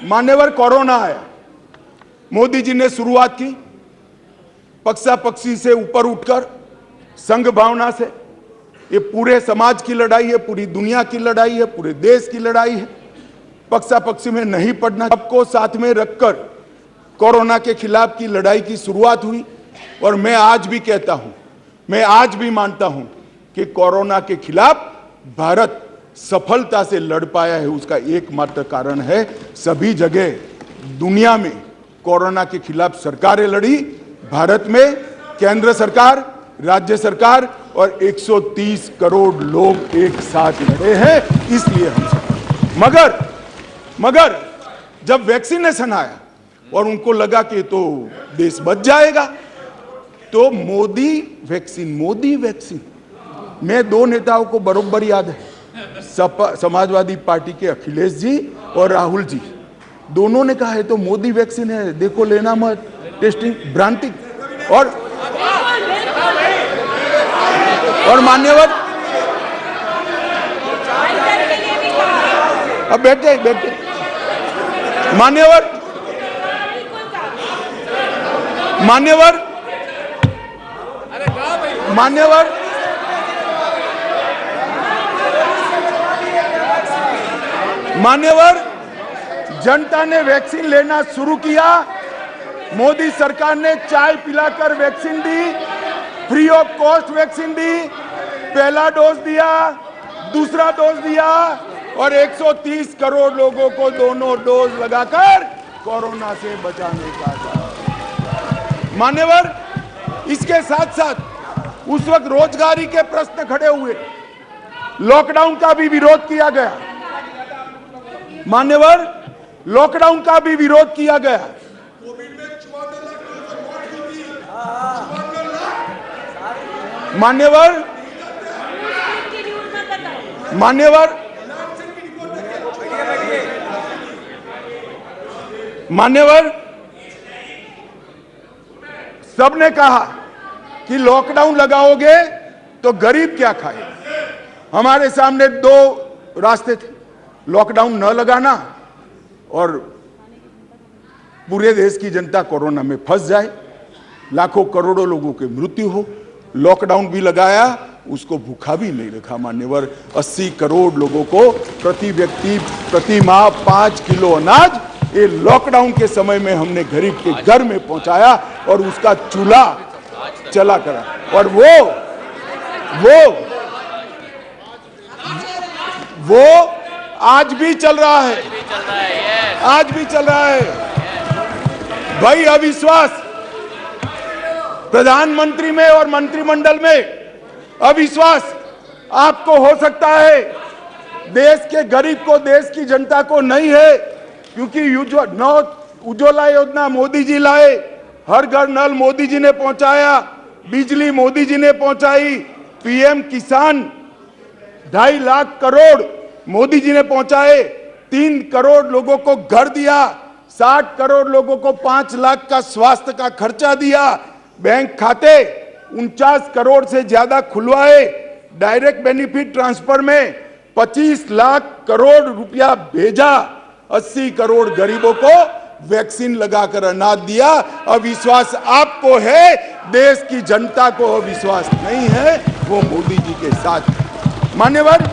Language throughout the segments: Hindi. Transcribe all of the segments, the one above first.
मान्यवर, कोरोना आया, मोदी जी ने शुरुआत की पक्षापक्षी से ऊपर उठकर संघ भावना से। ये पूरे समाज की लड़ाई है, पूरी दुनिया की लड़ाई है, पूरे देश की लड़ाई है। पक्षापक्षी में नहीं पड़ना, सबको साथ में रखकर कोरोना के खिलाफ की लड़ाई की शुरुआत हुई। और मैं आज भी कहता हूं, मैं आज भी मानता हूं कि कोरोना के खिलाफ भारत सफलता से लड़ पाया है। उसका एकमात्र कारण है सभी जगह दुनिया में कोरोना के खिलाफ सरकारें लड़ी, भारत में केंद्र सरकार, राज्य सरकार और 130 करोड़ लोग एक साथ लड़े हैं, इसलिए हम सब। मगर जब वैक्सीनेशन आया और उनको लगा कि तो देश बच जाएगा, तो मोदी वैक्सीन। मैं दो नेताओं को बरोबर याद है, समाजवादी पार्टी के अखिलेश जी और राहुल जी, दोनों ने कहा है तो मोदी वैक्सीन है, देखो लेना मत, टेस्टिंग भ्रांति। और मान्यवर, अब बैठे मान्यवर जनता ने वैक्सीन लेना शुरू किया। मोदी सरकार ने चाय पिलाकर वैक्सीन दी, फ्री ऑफ कॉस्ट वैक्सीन दी, पहला डोज दिया, दूसरा डोज दिया और 130 करोड़ लोगों को दोनों डोज लगाकर कोरोना से बचाने का था। मान्यवर, इसके साथ साथ उस वक्त रोजगारी के प्रश्न खड़े हुए, लॉकडाउन का भी विरोध किया गया। मान्यवर, लॉकडाउन का भी विरोध किया गया। मान्यवर, सबने कहा कि लॉकडाउन लगाओगे तो गरीब क्या खाएगा। हमारे सामने दो रास्ते थे, लॉकडाउन न लगाना और पूरे देश की जनता कोरोना में फंस जाए, लाखों करोड़ों लोगों की मृत्यु हो। लॉकडाउन भी लगाया, उसको भूखा भी नहीं रखा। मान्यवर, 80 करोड़ लोगों को प्रति व्यक्ति प्रति माह 5 किलो अनाज ये लॉकडाउन के समय में हमने गरीब के घर में पहुंचाया और उसका चूल्हा चला करा। और वो आज भी चल रहा है, आज भी चल रहा है। भाई, अविश्वास प्रधानमंत्री में और मंत्रिमंडल में अविश्वास आपको हो सकता है, देश के गरीब को, देश की जनता को नहीं है, क्योंकि उज्ज्वला योजना मोदी जी लाए, हर घर नल मोदी जी ने पहुंचाया, बिजली मोदी जी ने पहुंचाई, पीएम किसान 2.5 लाख करोड़ मोदी जी ने पहुंचाए, 3 करोड़ लोगों को घर दिया, 60 करोड़ लोगों को 5 लाख का स्वास्थ्य का खर्चा दिया, बैंक खाते 49 करोड़ से ज्यादा खुलवाए, डायरेक्ट बेनिफिट ट्रांसफर में 25 लाख करोड़ रुपया भेजा, 80 करोड़ गरीबों को वैक्सीन लगाकर अनाज दिया। अविश्वास आपको है, देश की जनता को अविश्वास नहीं है, वो मोदी जी के साथ। मान्यवर,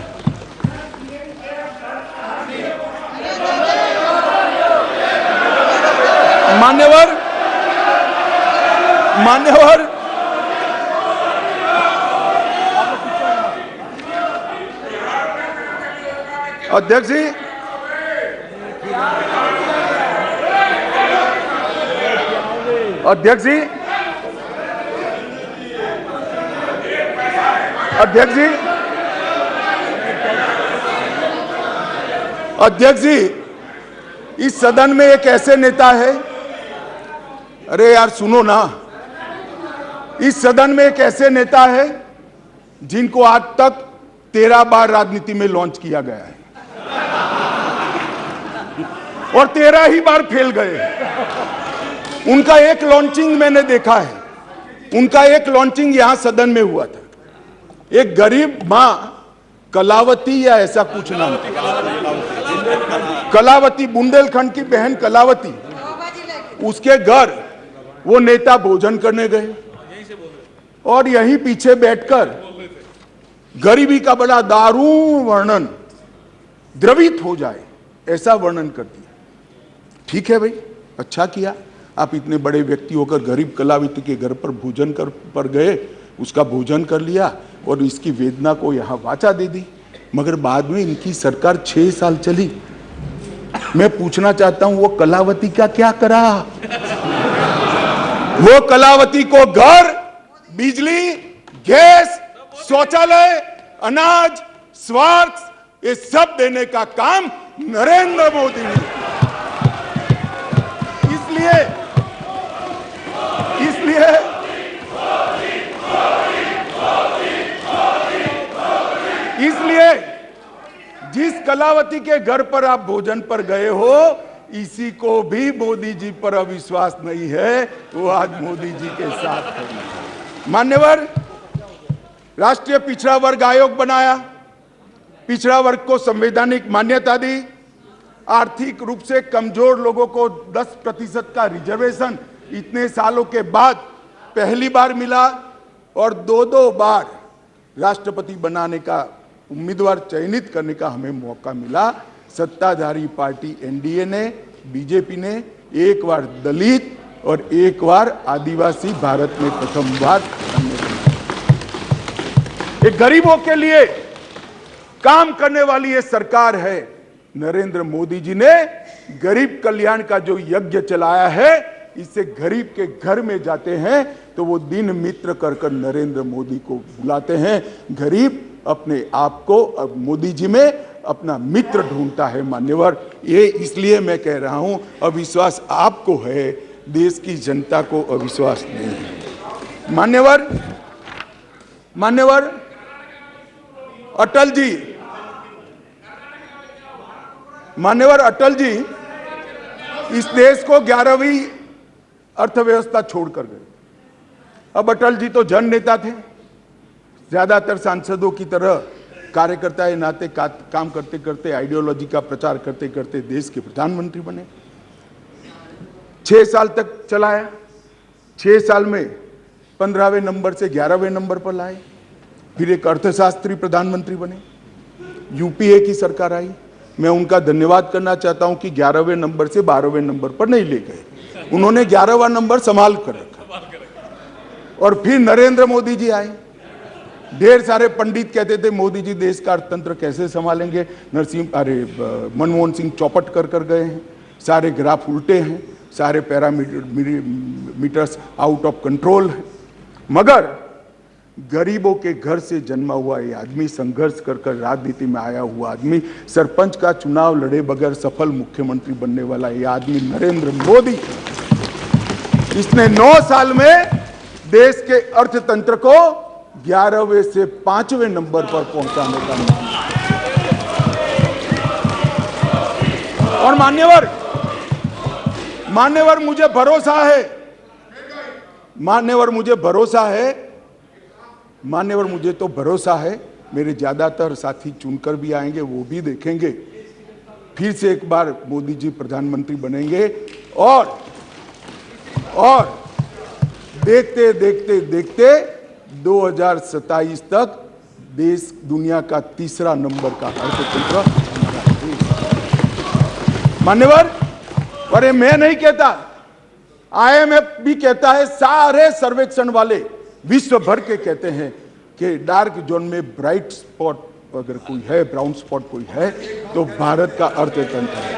अध्यक्ष जी, अध्यक्ष जी, इस सदन में एक ऐसे नेता है, अरे यार सुनो ना, इस सदन में एक ऐसे नेता है जिनको आज तक 13 बार राजनीति में लॉन्च किया गया है और 13 ही बार फेल गए। उनका एक लॉन्चिंग मैंने देखा है, उनका एक लॉन्चिंग यहां सदन में हुआ था। एक गरीब मां कलावती या ऐसा कुछ नाम था, कलावती, बुंदेलखंड की बहन कलावती, उसके घर वो नेता भोजन करने गए और यहीं पीछे बैठकर गरीबी का बड़ा दारुण वर्णन, द्रवित हो जाए ऐसा वर्णन कर दिया। ठीक है भाई, अच्छा किया, आप इतने बड़े व्यक्ति होकर गरीब कलावती के घर पर भोजन पर गए, उसका भोजन कर लिया और इसकी वेदना को यहां वाचा दे दी। मगर बाद में इनकी सरकार 6 साल चली। मैं पूछना चाहता हूं, वो कलावती का क्या करा? वो कलावती को घर, बिजली, गैस, शौचालय, अनाज, स्वास्थ्य, ये सब देने का काम नरेंद्र मोदी ने किया। इसलिए जिस कलावती के घर पर आप भोजन पर गए हो, इसी को भी मोदी जी पर अविश्वास नहीं है, वो आज मोदी जी के साथ है। मान्यवर, राष्ट्रीय पिछड़ा वर्ग आयोग बनाया, पिछड़ा वर्ग को संवैधानिक मान्यता दी, आर्थिक रूप से कमजोर लोगों को 10% का रिजर्वेशन इतने सालों के बाद पहली बार मिला और 2 बार राष्ट्रपति बनाने का उम्मीदवार चयनित करने का हमें मौका मिला। सत्ताधारी पार्टी एनडीए ने, बीजेपी ने एक बार दलित और एक बार आदिवासी भारत में प्रथम बार एक गरीबों के लिए काम करने वाली ये सरकार है। नरेंद्र मोदी जी ने गरीब कल्याण का जो यज्ञ चलाया है, इससे गरीब के घर में जाते हैं तो वो दिन मित्र कर कर नरेंद्र मोदी को बुलाते हैं। गरीब अपने आप को अब मोदी जी में अपना मित्र ढूंढता है। मान्यवर, ये इसलिए मैं कह रहा हूं, अविश्वास आपको है, देश की जनता को अविश्वास नहीं है। मान्यवर अटल जी इस देश को 11वीं अर्थव्यवस्था छोड़कर गए। अब अटल जी तो जन नेता थे, ज्यादातर सांसदों की तरह कार्यकर्ता के नाते काम करते करते, आइडियोलॉजी का प्रचार करते करते देश के प्रधानमंत्री बने। 6 साल तक चलाया, 6 साल में 15वें नंबर से 11वें नंबर पर लाए, फिर एक अर्थशास्त्री प्रधानमंत्री बने, यूपीए की सरकार आई। मैं उनका धन्यवाद करना चाहता हूं कि 11वें नंबर से 12वें नंबर पर नहीं ले गए, उन्होंने 11वां नंबर संभाल कर रखा। और फिर नरेंद्र मोदी जी आए। ढेर सारे पंडित कहते थे मोदी जी देश का अर्थतंत्र कैसे संभालेंगे, मनमोहन सिंह चौपट कर कर गए हैं, सारे ग्राफ उल्टे हैं, सारे पैरामीटर्स आउट ऑफ कंट्रोल है। मगर गरीबों के घर से जन्मा हुआ ये आदमी, संघर्ष कर कर राजनीति में आया हुआ आदमी, सरपंच का चुनाव लड़े बगैर सफल मुख्यमंत्री बनने वाला ये आदमी नरेंद्र मोदी, इसने 9 साल में देश के अर्थतंत्र को 11वें से 5वें नंबर पर पहुंचाने का काम। और मान्यवर मुझे भरोसा है, मेरे ज्यादातर साथी चुनकर भी आएंगे, वो भी देखेंगे, फिर से एक बार मोदी जी प्रधानमंत्री बनेंगे और देखते देखते देखते 2027 तक देश दुनिया का 3रा नंबर का अर्थतंत्र हमारा देश। मान्यवर, और ये मैं नहीं कहता, IMF भी कहता है, सारे सर्वेक्षण वाले विश्व भर के कहते हैं कि डार्क जोन में ब्राइट स्पॉट अगर कोई है, ब्राउन स्पॉट कोई है, तो भारत का अर्थतंत्र है।